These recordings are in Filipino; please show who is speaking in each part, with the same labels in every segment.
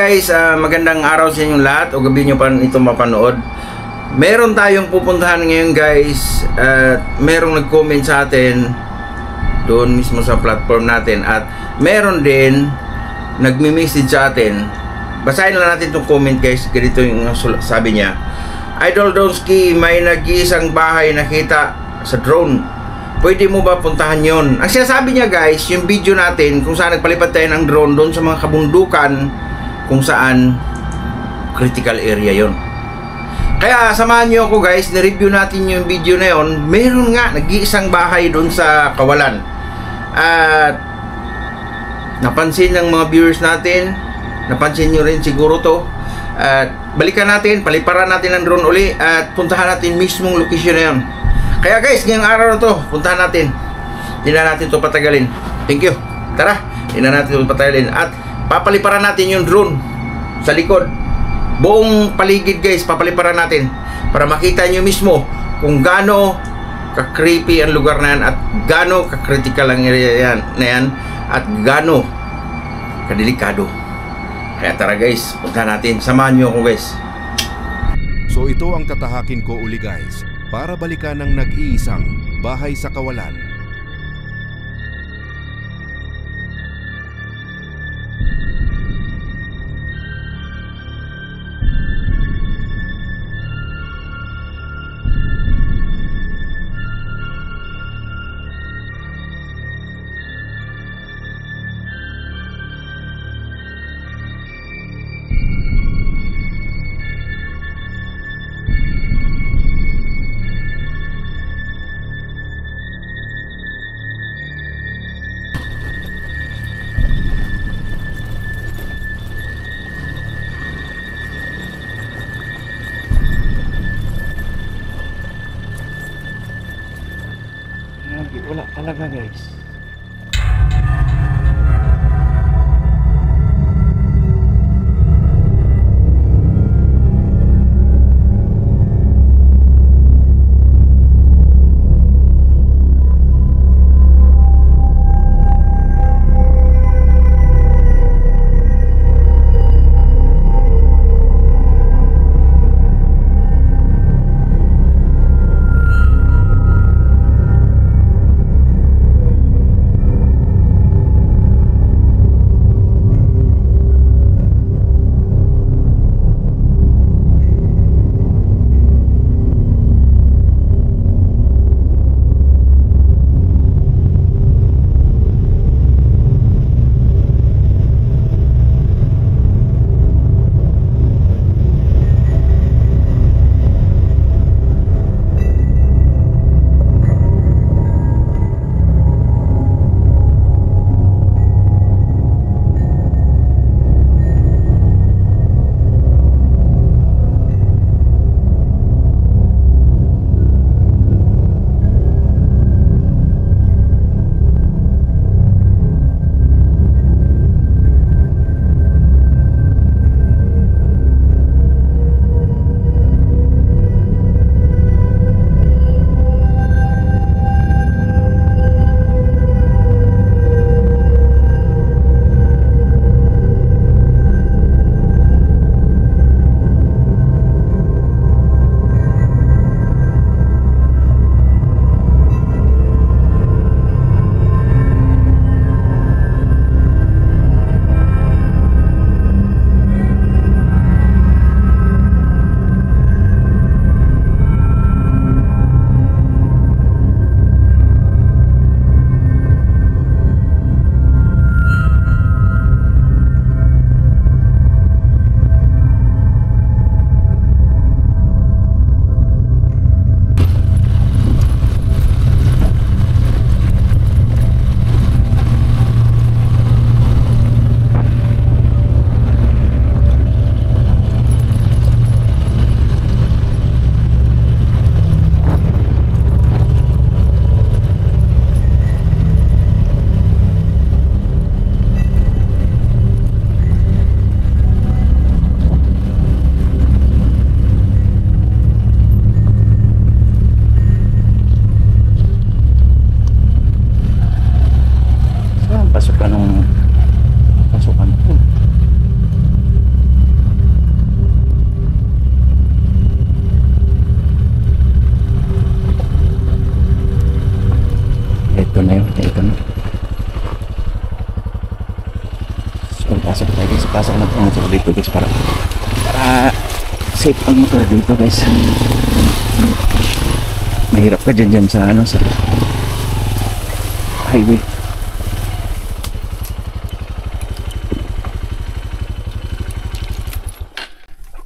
Speaker 1: guys, magandang araw sa inyong lahat o gabi nyo pa ito mapanood. Meron tayong pupuntahan ngayon guys at merong nag-comment sa atin doon mismo sa platform natin at meron din nagme-message sa atin. Basahin lang natin itong comment guys. Ganito yung sabi niya: Idol Donski, may nag-iisang bahay nakita sa drone. Pwede mo ba puntahan yon? Ang sinasabi niya guys, yung video natin kung saan nagpalipad tayo ng drone doon sa mga kabundukan kung saan critical area yon. Kaya samahan nyo ako guys, ni-review natin yung video na yon. Meron nga nag-iisang bahay doon sa Kawalan. At napansin ng mga viewers natin, napansin nyo rin siguro to. At balikan natin, paliparan natin ng drone uli at puntahan natin mismong location na yon. Kaya guys, ngayong araw na to, puntahan natin. Hindi na natin to patagalin. Thank you. Tara, hindi na natin to patagalin. At papaliparan natin yung drone sa likod. Buong paligid guys, papaliparan natin para makita nyo mismo kung gaano ka-creepy ang lugar na yan at gaano ka-critical ang area na yan at gaano kadelikado. Kaya tara guys, puntahan natin. Samahan nyo ako guys.
Speaker 2: So ito ang tatahakin ko uli guys, para balikan ng nag-iisang bahay sa Kawalan.
Speaker 3: Pasok tayo guys. Pasok na ang motor dito guys para safe ang motor dito guys. Mahirap ka dyan sa ano sa highway.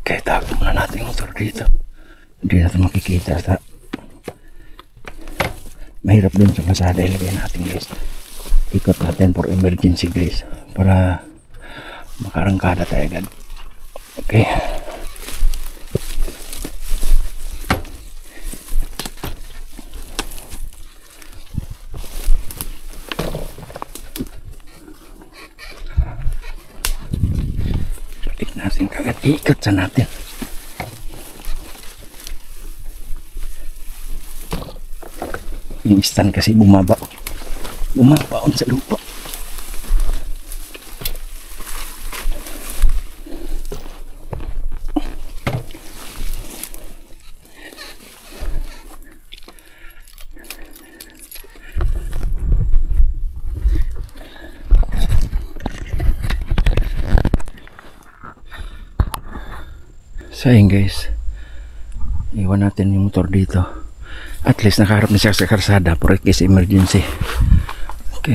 Speaker 3: Okay, tago muna natin yung motor dito. Hindi natin makikita sa mahirap din sa pasada. Ilagay natin guys. Ikot natin for emergency guys para makarangkada tayo agad. Okay. Balik natin kagad. Ikot sa natin. Yung stand kasi bumabaon sa lupa. Sayang guys, iwan natin yung motor dito. At least nakaharap na siya sa karsada for case emergency. Okay.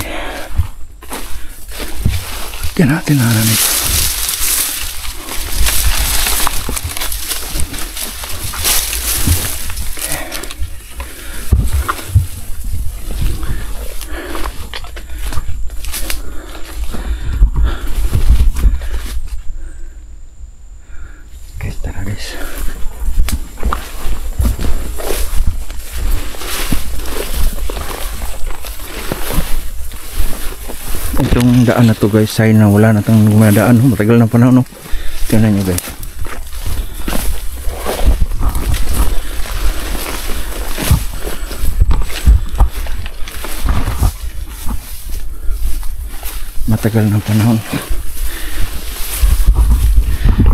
Speaker 3: Kaya natin naramit. Okay, tara guys. Itong daan na to guys, sign na wala na itong daan, matagal na panahon, no? Tignan nyo guys. Matagal na panahon.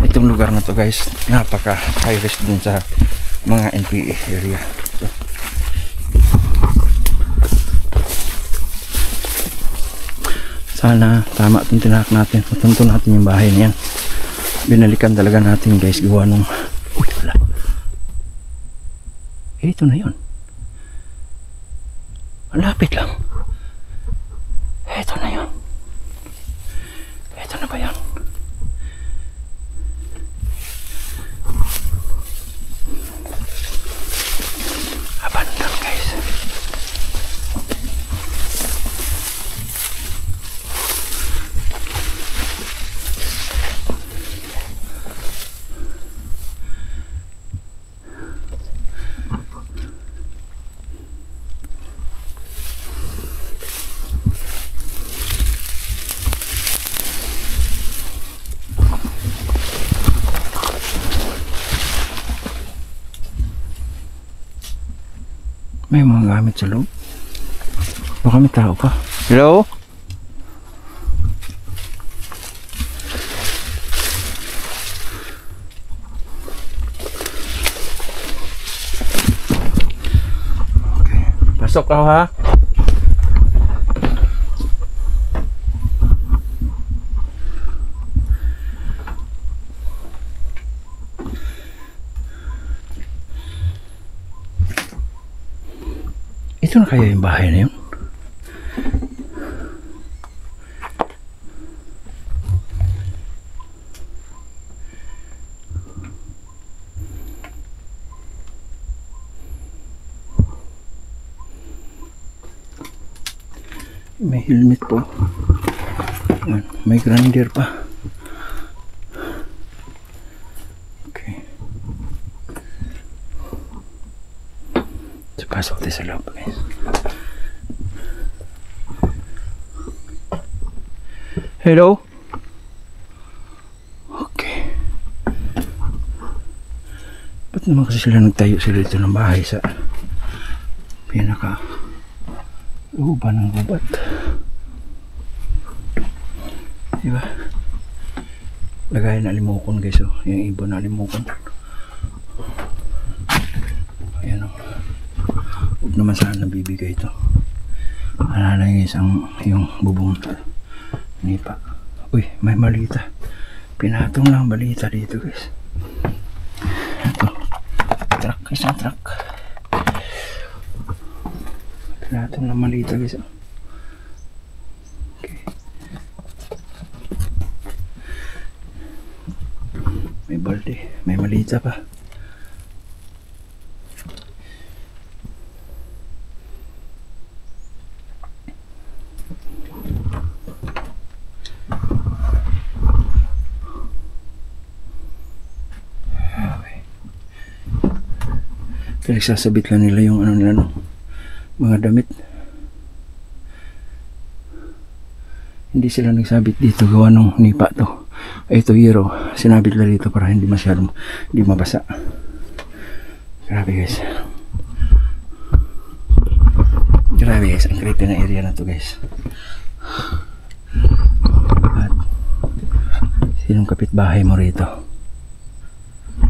Speaker 3: Itong lugar na to guys, napaka high risk din sa mga NPA area. So, sana tama itong tinahak natin. Matunto natin yung bahay na yan. Binalikan talaga natin guys. Gawa nung uy wala. Ito na yun. Malapit lang. Ito na yun. Ito na ba yan? Abandon guys. May mga gamit sa loob. Baka may tao pa. Hello? Okay. Pasok ka ha? Ito na kaya yung bahay na yun? May helmet po. May grinder pa. Okay. So, pasok tayo sa loob guys. Hello? Okay. Ba't naman kasi sila nagtayo sila dito ng bahay sa pinaka looban ng gubat? Diba? Lagayan na limukon guys, oh. Yung ibon na limukon. Ayan, oh. Huwag naman sana nabibigay ito. Alala guys ang yung bubong nipa. Uy, may balita. Pinatong lang balita dito guys. Ito. Truck guys, ang truck. Pinatong lang balita guys. Okay. May balde. May balita pa. Pinagsasabit lang nila yung ano nila, no? Mga damit. Hindi sila nagsabit dito, gawa ng nipa to. Ito hero, sinabit lang dito para hindi masyadong, hindi mabasa. Grabe guys. Grabe guys, ang creepy na area na to guys. At sinong kapitbahay mo rito?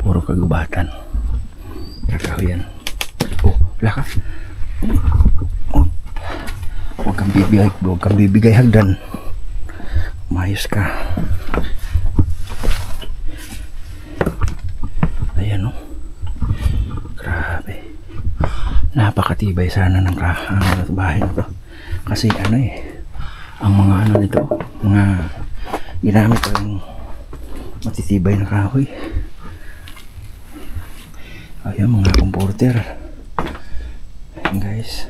Speaker 3: Puro kagubatan. Kakahuyan. Oh, laka. Oh. Huwag kang bibigay hagdan. Mayos ka. Ayan oh. Grabe. Napakatibay sana ng bahay na to. Kasi ano ang mga ano nito, mga ginamit ang matitibay na kahoy. Ayan mga comporter. Ayan guys.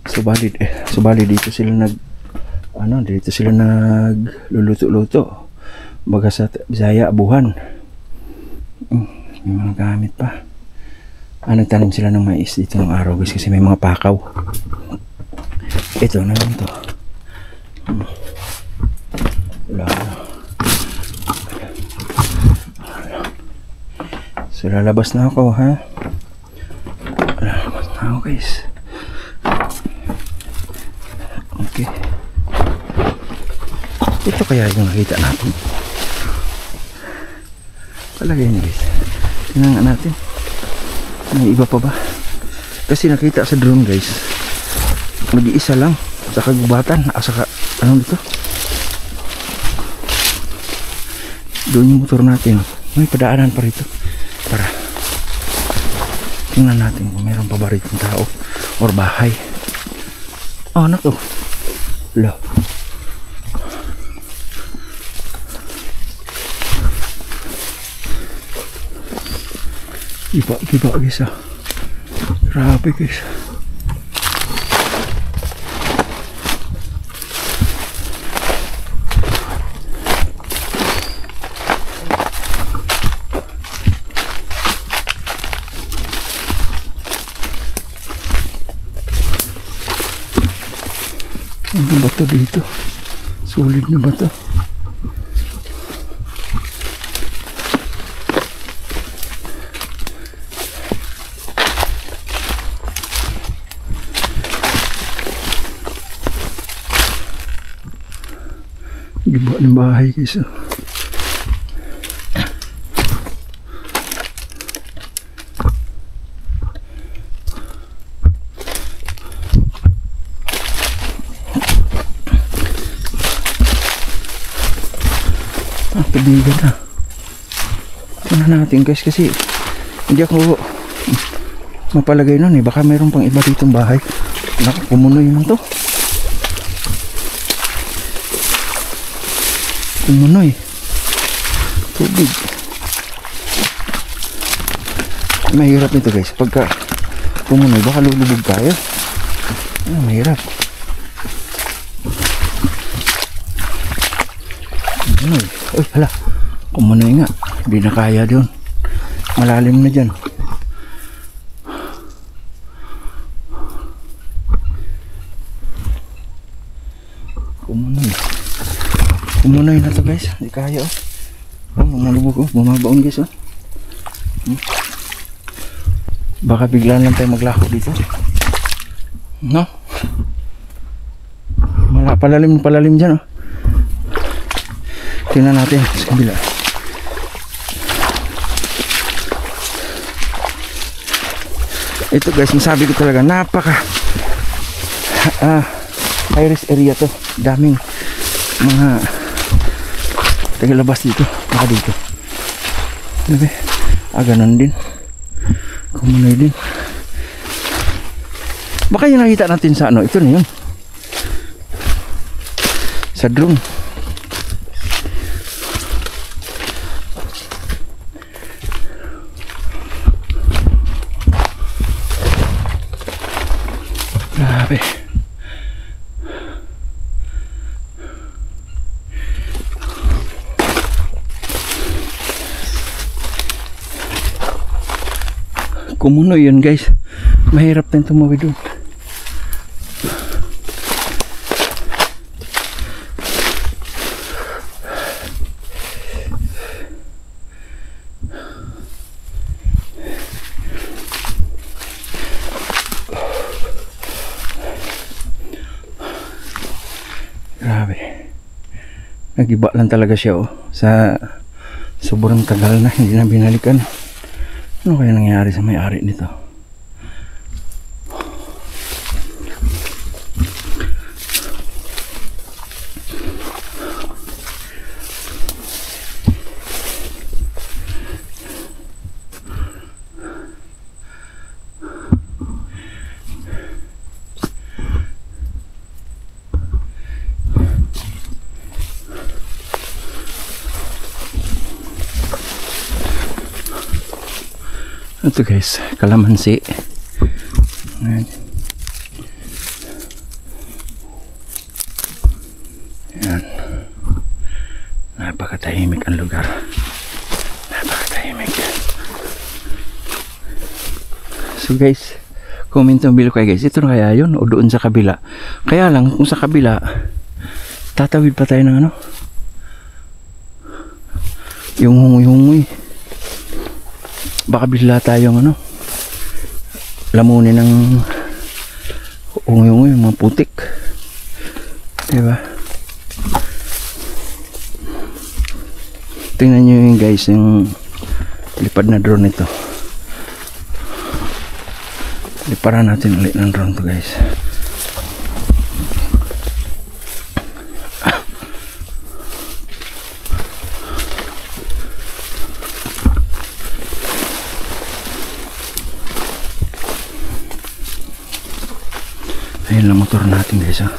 Speaker 3: Subali dito sila dito sila nagluluto-luto. Baga sa Bisaya, abuhan. May mga gamit pa. Nagtanim sila ng mais dito ng araw guys kasi may mga pakaw. Ito naman to. Wala. So lalabas na ako ha. Lalabas na ako guys. Okay. Ito kaya yung nakita natin. Palagay niyo guys. Tingnan nga natin. May iba pa ba? Kasi nakita sa drone guys. Mag-iisa lang sa kagubatan. Saka ano dito? Doon yung motor natin. May padaanan pa rito. Para tingnan natin kung meron pa ba rito ng tao or bahay. Oh, anak to. Lo. Iba guys ah. Grabe guys. Ano ba ito dito? Solid na ba ito? Giba ng bahay guys. Tubigan na. Tingnan natin guys kasi hindi ako mapalagay nun baka mayroon pang iba ditong bahay. Nakakumunoy naman to. Kumunoy. Tubig. Mahirap nito guys. Pagka kumunoy baka lulubog tayo. Mahirap. Kumunoy. Uy, hala. Kumunoy nga. Hindi na kaya doon. Malalim na dyan. Kumunoy. Kumunoy na to guys. Hindi kaya oh. Malubog oh. Bumabaon guys oh. Baka bigla lang tayo maglako dito. No? Palalim dyan oh. Tingnan natin sa kabila. Ito guys, masabi ko talaga napaka high risk area to. Daming mga tagalabas dito, baka dito. Ano ba? Ganun din. Kumunoy din. Baka yung nakita natin sa ano, ito na yun. Sa drone. Grabe. Kumunoy yun guys. Mahirap tayong tumawid doon. Grabe. Nagiba lang talaga siya oh. Sa sobrang tagal na hindi na binalikan. Ano kaya nangyari sa may-ari nito? Ito guys, kalamansi. Ayan. Ayan. Napakatahimik ang lugar. Napakatahimik. So guys, comment ang bilo kayo guys. Ito na kaya yun o doon sa kabila. Kaya lang kung sa kabila tatawid pa tayo ng ano, yung hungoy-hungoy. Baka bigla tayong ano, lamunin ng ungoy-ungoy, mga putik, diba? Tingnan nyo yun guys, yung lipad na drone ito. Liparan natin ulit ng drone to guys. Ayun lang motor natin guys ha.